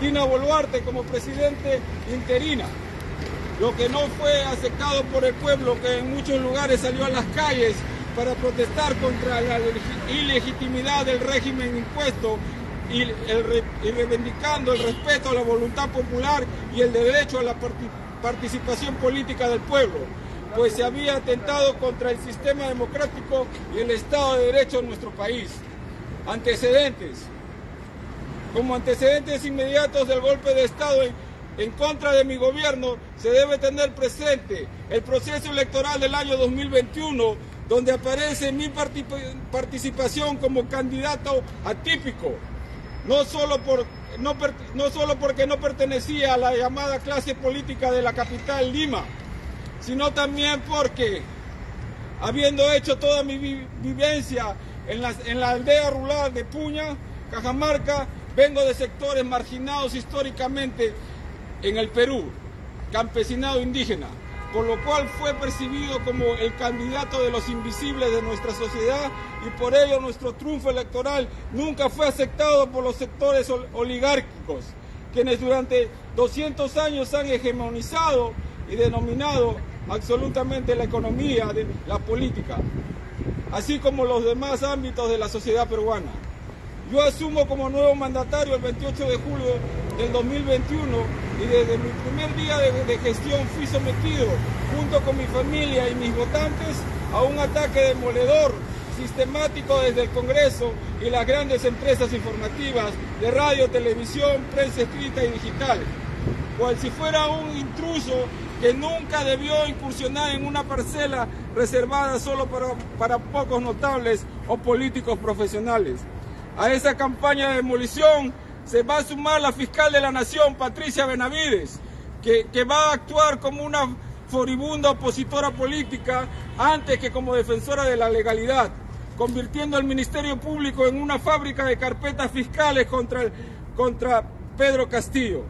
Dina Boluarte como presidente interina. Lo que no fue aceptado por el pueblo, que en muchos lugares salió a las calles para protestar contra la ilegitimidad del régimen impuesto y reivindicando el respeto a la voluntad popular y el derecho a la participación política del pueblo, pues se había atentado contra el sistema democrático y el Estado de Derecho en nuestro país. Antecedentes. Como antecedentes inmediatos del golpe de Estado en contra de mi gobierno, se debe tener presente el proceso electoral del año 2021, donde aparece mi participación como candidato atípico, no solo porque no pertenecía a la llamada clase política de la capital Lima, sino también porque, habiendo hecho toda mi vivencia en la aldea rural de Puña, Cajamarca, vengo de sectores marginados históricamente en el Perú, campesinado indígena, por lo cual fue percibido como el candidato de los invisibles de nuestra sociedad y por ello nuestro triunfo electoral nunca fue aceptado por los sectores oligárquicos, quienes durante 200 años han hegemonizado y denominado absolutamente la economía, la política, así como los demás ámbitos de la sociedad peruana. Yo asumo como nuevo mandatario el 28 de julio del 2021 y desde mi primer día de gestión fui sometido, junto con mi familia y mis votantes, a un ataque demoledor, sistemático desde el Congreso y las grandes empresas informativas de radio, televisión, prensa escrita y digital, cual si fuera un intruso que nunca debió incursionar en una parcela reservada solo para pocos notables o políticos profesionales. A esa campaña de demolición se va a sumar la fiscal de la Nación, Patricia Benavides, que va a actuar como una furibunda opositora política antes que como defensora de la legalidad, convirtiendo al Ministerio Público en una fábrica de carpetas fiscales contra Pedro Castillo.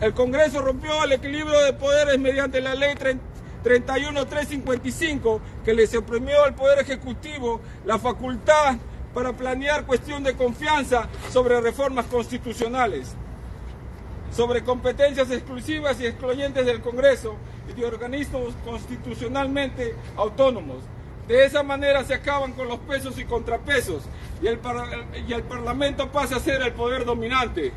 El Congreso rompió el equilibrio de poderes mediante la ley 31355, que le suprimió al Poder Ejecutivo la facultad para planear cuestión de confianza sobre reformas constitucionales, sobre competencias exclusivas y excluyentes del Congreso y de organismos constitucionalmente autónomos. De esa manera se acaban con los pesos y contrapesos y el Parlamento pasa a ser el poder dominante.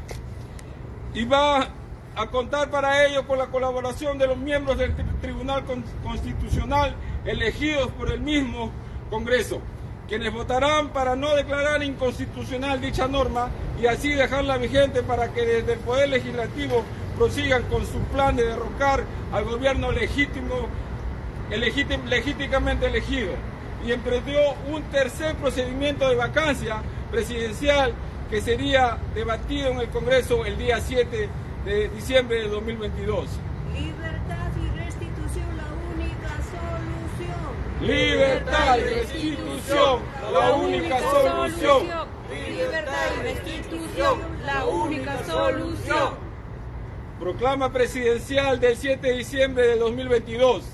Y va a contar para ello con la colaboración de los miembros del Tribunal Constitucional elegidos por el mismo Congreso, quienes votarán para no declarar inconstitucional dicha norma y así dejarla vigente para que desde el Poder Legislativo prosigan con su plan de derrocar al gobierno legítimamente elegido, y emprendió un tercer procedimiento de vacancia presidencial que sería debatido en el Congreso el día 7 de diciembre de 2022. Libertad y restitución, la única solución. Libertad y restitución, la única solución. Libertad y restitución, la única solución. Proclama presidencial del 7 de diciembre de 2022.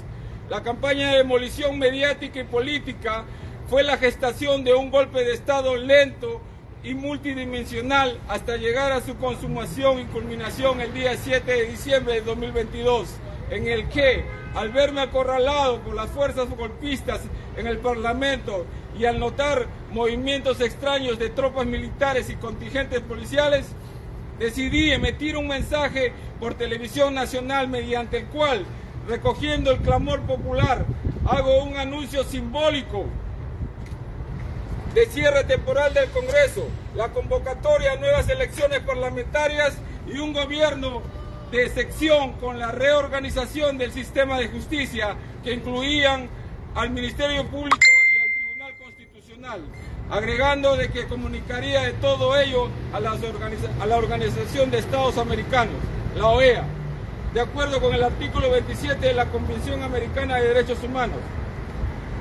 La campaña de demolición mediática y política fue la gestación de un golpe de Estado lento y multidimensional hasta llegar a su consumación y culminación el día 7 de diciembre de 2022, en el que, al verme acorralado por las fuerzas golpistas en el Parlamento y al notar movimientos extraños de tropas militares y contingentes policiales, decidí emitir un mensaje por televisión nacional mediante el cual, recogiendo el clamor popular, hago un anuncio simbólico de cierre temporal del Congreso, la convocatoria a nuevas elecciones parlamentarias y un gobierno de sección con la reorganización del sistema de justicia que incluían al Ministerio Público y al Tribunal Constitucional, agregando de que comunicaría de todo ello a la Organización de Estados Americanos, la OEA, de acuerdo con el artículo 27 de la Convención Americana de Derechos Humanos.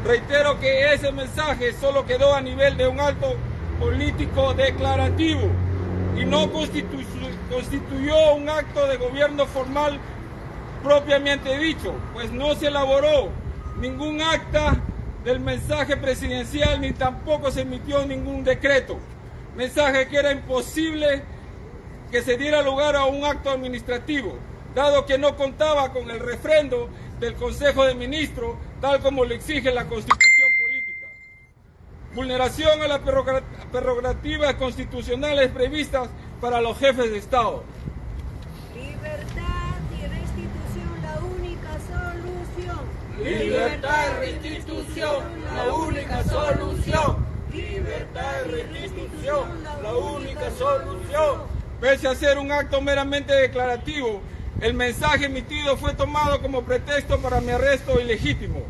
Reitero que ese mensaje solo quedó a nivel de un acto político declarativo y no constituyó un acto de gobierno formal propiamente dicho, pues no se elaboró ningún acta del mensaje presidencial ni tampoco se emitió ningún decreto. mensaje que era imposible que se diera lugar a un acto administrativo, dado que no contaba con el refrendo del Consejo de Ministros, tal como lo exige la Constitución política. Vulneración a las prerrogativas constitucionales previstas para los jefes de Estado. Libertad y restitución, la única solución. Libertad y restitución, la única solución. Libertad y restitución, la única solución. Pese a ser un acto meramente declarativo, el mensaje emitido fue tomado como pretexto para mi arresto ilegítimo.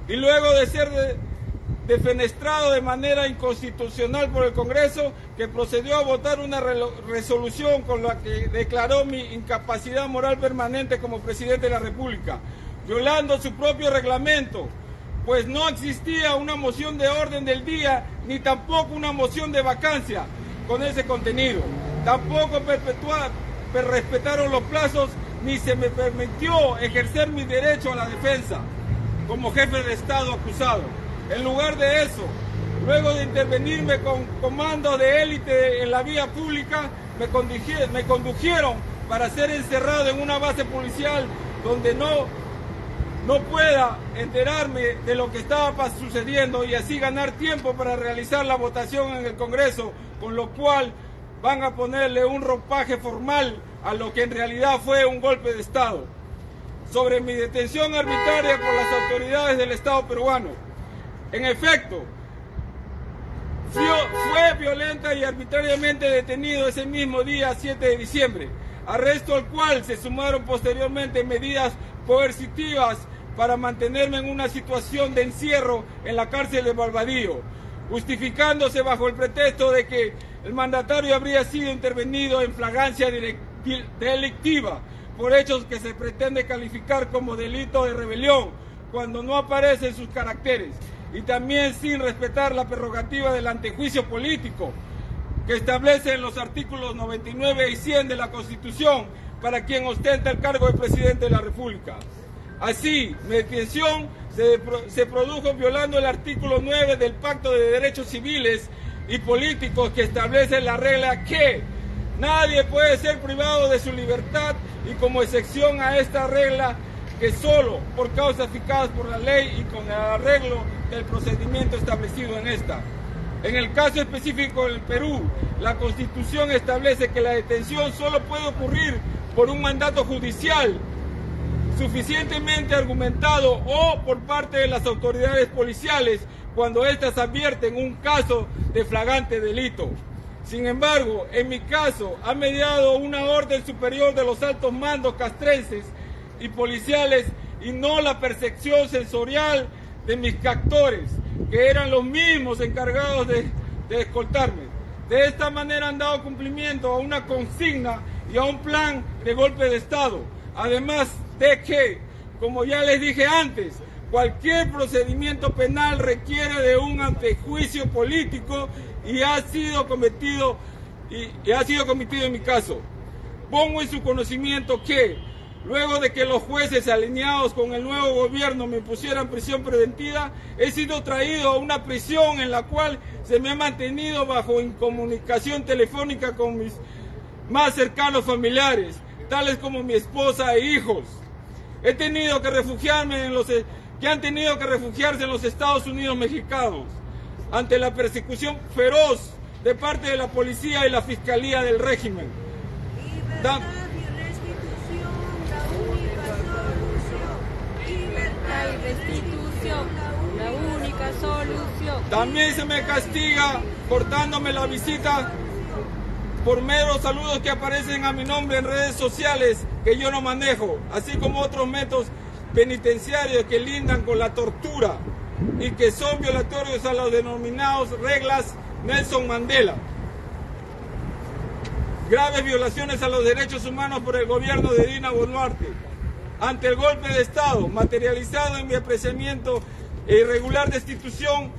Y luego de ser defenestrado de manera inconstitucional por el Congreso, que procedió a votar una resolución con la que declaró mi incapacidad moral permanente como presidente de la República, violando su propio reglamento, pues no existía una moción de orden del día, ni tampoco una moción de vacancia con ese contenido. Tampoco respetaron los plazos, ni se me permitió ejercer mi derecho a la defensa como jefe de Estado acusado. En lugar de eso, luego de intervenirme con comandos de élite en la vía pública, me condujeron para ser encerrado en una base policial donde no pueda enterarme de lo que estaba sucediendo y así ganar tiempo para realizar la votación en el Congreso, con lo cual van a ponerle un ropaje formal a lo que en realidad fue un golpe de Estado. Sobre mi detención arbitraria por las autoridades del Estado peruano. En efecto, fue violenta y arbitrariamente detenido ese mismo día 7 de diciembre, arresto al cual se sumaron posteriormente medidas coercitivas para mantenerme en una situación de encierro en la cárcel de Barbadillo, justificándose bajo el pretexto de que el mandatario habría sido intervenido en flagrancia delictiva por hechos que se pretende calificar como delito de rebelión cuando no aparecen sus caracteres, y también sin respetar la prerrogativa del antejuicio político que establece en los artículos 99 y 100 de la Constitución para quien ostenta el cargo de presidente de la República. Así, mi detención se produjo violando el artículo 9 del Pacto de Derechos Civiles y Políticos, que establece la regla que nadie puede ser privado de su libertad, y como excepción a esta regla, que solo por causas fijadas por la ley y con el arreglo del procedimiento establecido en esta. En el caso específico del Perú, la Constitución establece que la detención solo puede ocurrir por un mandato judicial suficientemente argumentado o por parte de las autoridades policiales cuando éstas advierten un caso de flagrante delito. Sin embargo, en mi caso, ha mediado una orden superior de los altos mandos castrenses y policiales y no la percepción sensorial de mis captores, que eran los mismos encargados de escoltarme. De esta manera han dado cumplimiento a una consigna y a un plan de golpe de Estado. Además de que, como ya les dije antes, cualquier procedimiento penal requiere de un antejuicio político y ha sido cometido en mi caso. Pongo en su conocimiento que, luego de que los jueces alineados con el nuevo gobierno me pusieran prisión preventiva, he sido traído a una prisión en la cual se me ha mantenido bajo incomunicación telefónica con mis más cercanos familiares, tales como mi esposa e hijos. He tenido que refugiarse en los Estados Unidos mexicanos ante la persecución feroz de parte de la policía y la fiscalía del régimen. Libertad y restitución, la única solución. Libertad y restitución, la única solución. También se me castiga cortándome la visita por meros saludos que aparecen a mi nombre en redes sociales que yo no manejo, así como otros métodos penitenciarios que lindan con la tortura y que son violatorios a las denominadas reglas Nelson Mandela. Graves violaciones a los derechos humanos por el gobierno de Dina Boluarte. Ante el golpe de Estado materializado en mi apresamiento e irregular destitución,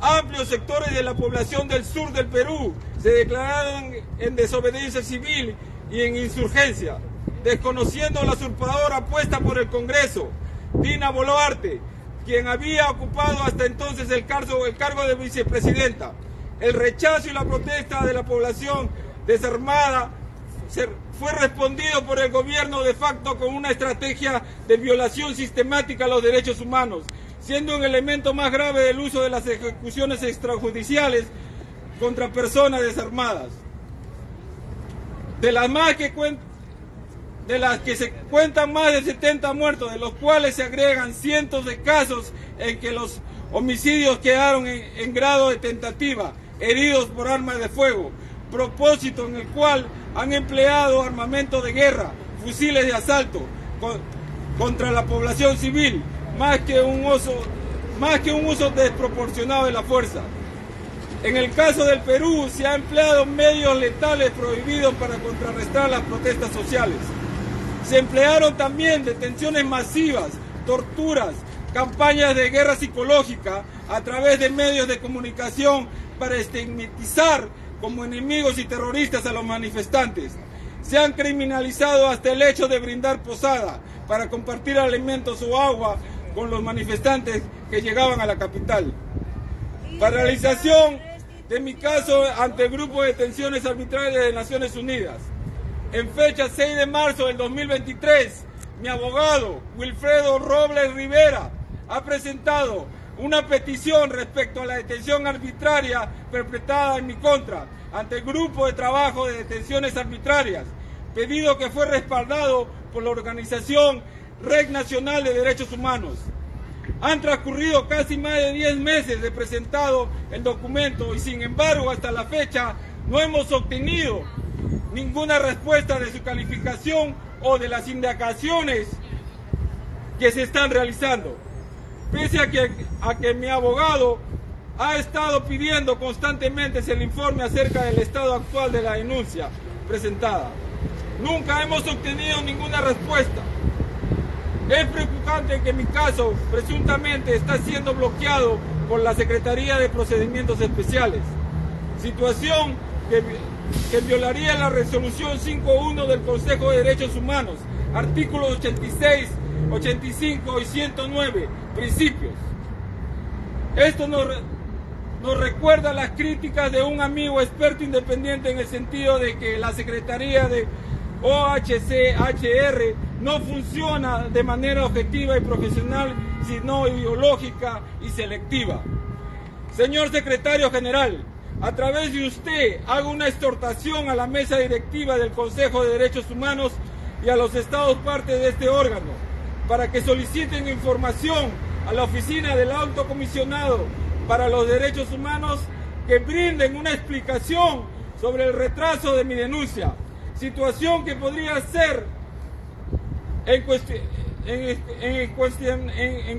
amplios sectores de la población del sur del Perú se declararon en desobediencia civil y en insurgencia, desconociendo la usurpadora puesta por el Congreso, Dina Boluarte, quien había ocupado hasta entonces el cargo de vicepresidenta. el rechazo y la protesta de la población desarmada fue respondido por el gobierno de facto con una estrategia de violación sistemática a los derechos humanos, siendo un elemento más grave del uso de las ejecuciones extrajudiciales contra personas desarmadas. De las que se cuentan más de 70 muertos, de los cuales se agregan cientos de casos en que los homicidios quedaron en grado de tentativa, heridos por armas de fuego, propósito en el cual han empleado armamento de guerra, fusiles de asalto contra la población civil, más que un uso desproporcionado de la fuerza. En el caso del Perú se han empleado medios letales prohibidos para contrarrestar las protestas sociales. Se emplearon también detenciones masivas, torturas, campañas de guerra psicológica a través de medios de comunicación para estigmatizar como enemigos y terroristas a los manifestantes. Se han criminalizado hasta el hecho de brindar posada para compartir alimentos o agua con los manifestantes que llegaban a la capital. Paralización de mi caso ante el Grupo de Detenciones Arbitrarias de Naciones Unidas. En fecha 6 de marzo del 2023, mi abogado Wilfredo Robles Rivera ha presentado una petición respecto a la detención arbitraria perpetrada en mi contra ante el Grupo de Trabajo de Detenciones Arbitrarias, pedido que fue respaldado por la organización Red Nacional de Derechos Humanos. Han transcurrido casi más de 10 meses de presentado el documento y sin embargo hasta la fecha no hemos obtenido ninguna respuesta de su calificación o de las indagaciones que se están realizando. Pese a que mi abogado ha estado pidiendo constantemente el informe acerca del estado actual de la denuncia presentada. Nunca hemos obtenido ninguna respuesta. Es preocupante que mi caso presuntamente está siendo bloqueado por la Secretaría de Procedimientos Especiales, situación que violaría la resolución 5.1 del Consejo de Derechos Humanos, artículos 86, 85 y 109, principios. Esto nos recuerda las críticas de un amigo experto independiente en el sentido de que la Secretaría de OHCHR no funciona de manera objetiva y profesional, sino ideológica y selectiva. Señor Secretario General, a través de usted hago una exhortación a la mesa directiva del Consejo de Derechos Humanos y a los estados parte de este órgano para que soliciten información a la oficina del Alto Comisionado para los Derechos Humanos, que brinden una explicación sobre el retraso de mi denuncia, situación que podría ser en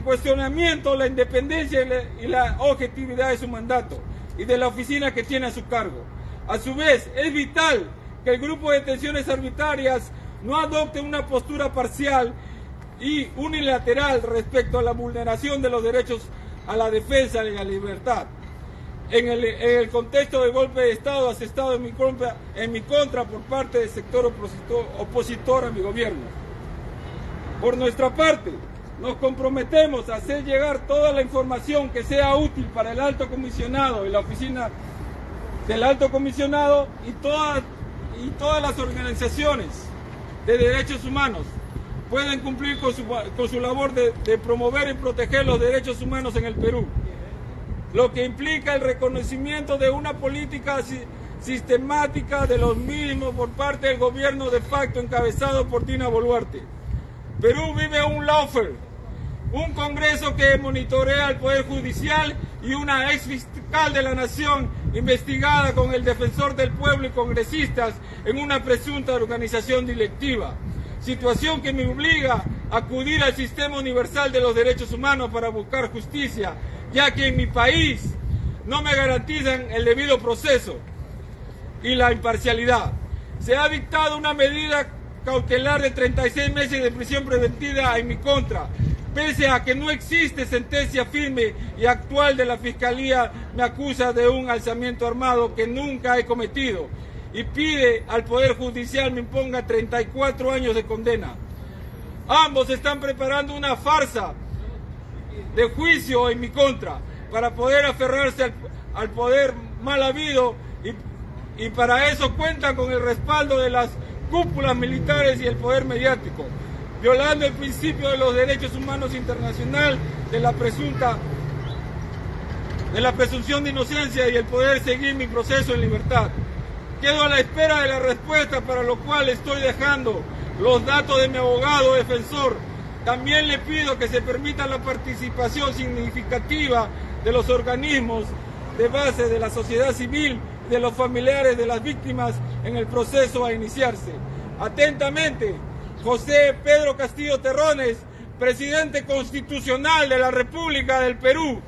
cuestionamiento la independencia y la objetividad de su mandato y de la oficina que tiene a su cargo. A su vez, es vital que el Grupo de Detenciones Arbitrarias no adopte una postura parcial y unilateral respecto a la vulneración de los derechos a la defensa y a la libertad. En el contexto del golpe de Estado asestado en mi contra por parte del sector opositor a mi gobierno. Por nuestra parte, nos comprometemos a hacer llegar toda la información que sea útil para el Alto Comisionado y la oficina del Alto Comisionado y todas las organizaciones de derechos humanos pueden cumplir con su labor de promover y proteger los derechos humanos en el Perú, lo que implica el reconocimiento de una política sistemática de los mismos por parte del gobierno de facto encabezado por Dina Boluarte. Perú vive un lawfare, un Congreso que monitorea al Poder Judicial y una ex fiscal de la Nación investigada con el defensor del pueblo y congresistas en una presunta organización delictiva. Situación que me obliga a acudir al Sistema Universal de los Derechos Humanos para buscar justicia, ya que en mi país no me garantizan el debido proceso y la imparcialidad. Se ha dictado una medida cautelar de 36 meses de prisión preventiva en mi contra. Pese a que no existe sentencia firme y actual de la Fiscalía, me acusa de un alzamiento armado que nunca he cometido y pide al Poder Judicial me imponga 34 años de condena. Ambos están preparando una farsa de juicio en mi contra para poder aferrarse al poder mal habido y para eso cuentan con el respaldo de las cúpulas militares y el poder mediático, violando el principio de los derechos humanos internacional de la presunción de inocencia y el poder seguir mi proceso en libertad. Quedo a la espera de la respuesta, para lo cual estoy dejando los datos de mi abogado defensor. También le pido que se permita la participación significativa de los organismos de base de la sociedad civil, de los familiares de las víctimas en el proceso a iniciarse. Atentamente, José Pedro Castillo Terrones, presidente constitucional de la República del Perú.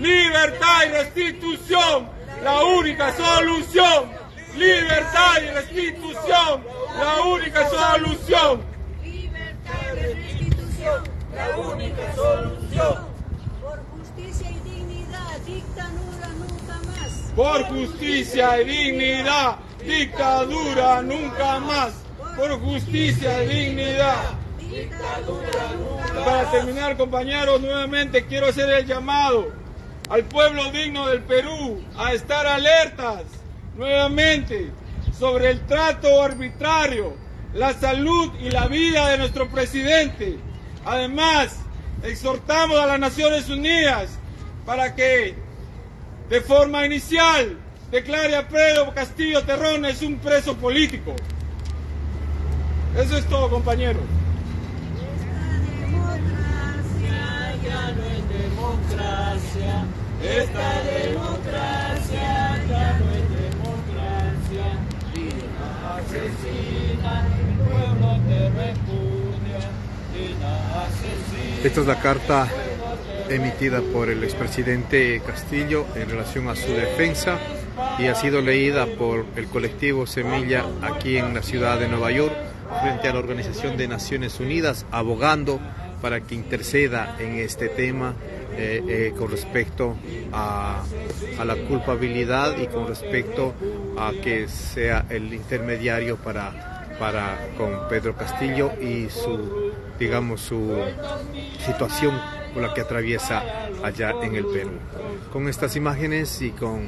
Libertad y restitución, la única solución. Libertad y restitución, la única solución. Libertad y restitución, La única solución. por justicia y dignidad, dictadura nunca más. Por justicia y dignidad, dictadura nunca más. Por justicia y dignidad. Dictadura nunca Para terminar, compañeros, nuevamente quiero hacer el llamado al pueblo digno del Perú a estar alertas nuevamente sobre el trato arbitrario, la salud y la vida de nuestro presidente. Además, exhortamos a las Naciones Unidas para que de forma inicial declare a Pedro Castillo Terrones un preso político. Eso es todo, compañeros. Ya no es democracia. Esta democracia ya no es democracia. Dina asesina, el pueblo te repudia. Dina asesina. Esta es la carta emitida por el expresidente Castillo en relación a su defensa y ha sido leída por el colectivo Semilla aquí en la ciudad de Nueva York frente a la Organización de Naciones Unidas, abogando para que interceda en este tema con respecto a la culpabilidad y con respecto a que sea el intermediario para con Pedro Castillo y su situación por la que atraviesa allá en el Perú. Con estas imágenes y con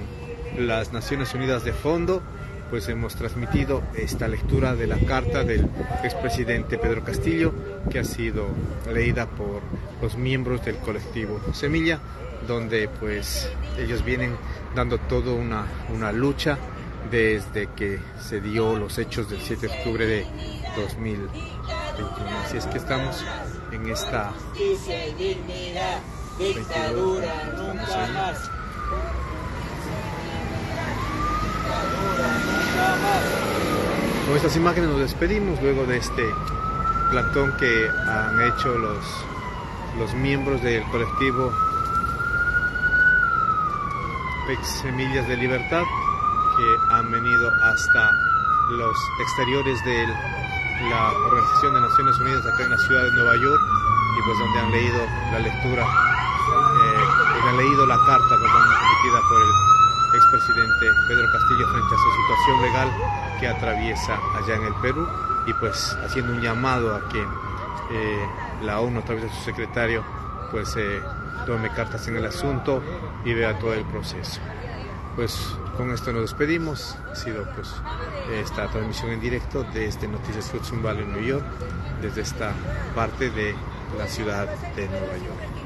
las Naciones Unidas de fondo, pues hemos transmitido esta lectura de la carta del expresidente Pedro Castillo, que ha sido leída por los miembros del colectivo Semilla, donde pues ellos vienen dando toda una lucha desde que se dio los hechos del 7 de octubre de 2021. Así es que estamos en esta Justicia y dignidad, dictadura nunca más. Con estas imágenes nos despedimos luego de este plantón que han hecho los miembros del colectivo Semillas de Libertad, que han venido hasta los exteriores de la Organización de Naciones Unidas acá en la ciudad de Nueva York, y pues donde han leído la lectura, han leído la carta emitida por el expresidente Pedro Castillo frente a su situación legal que atraviesa allá en el Perú, y pues haciendo un llamado a que la ONU a través de su secretario pues tome cartas en el asunto y vea todo el proceso. Pues con esto nos despedimos. Ha sido pues esta transmisión en directo desde Noticias Hudson Valley, New York, desde esta parte de la ciudad de Nueva York.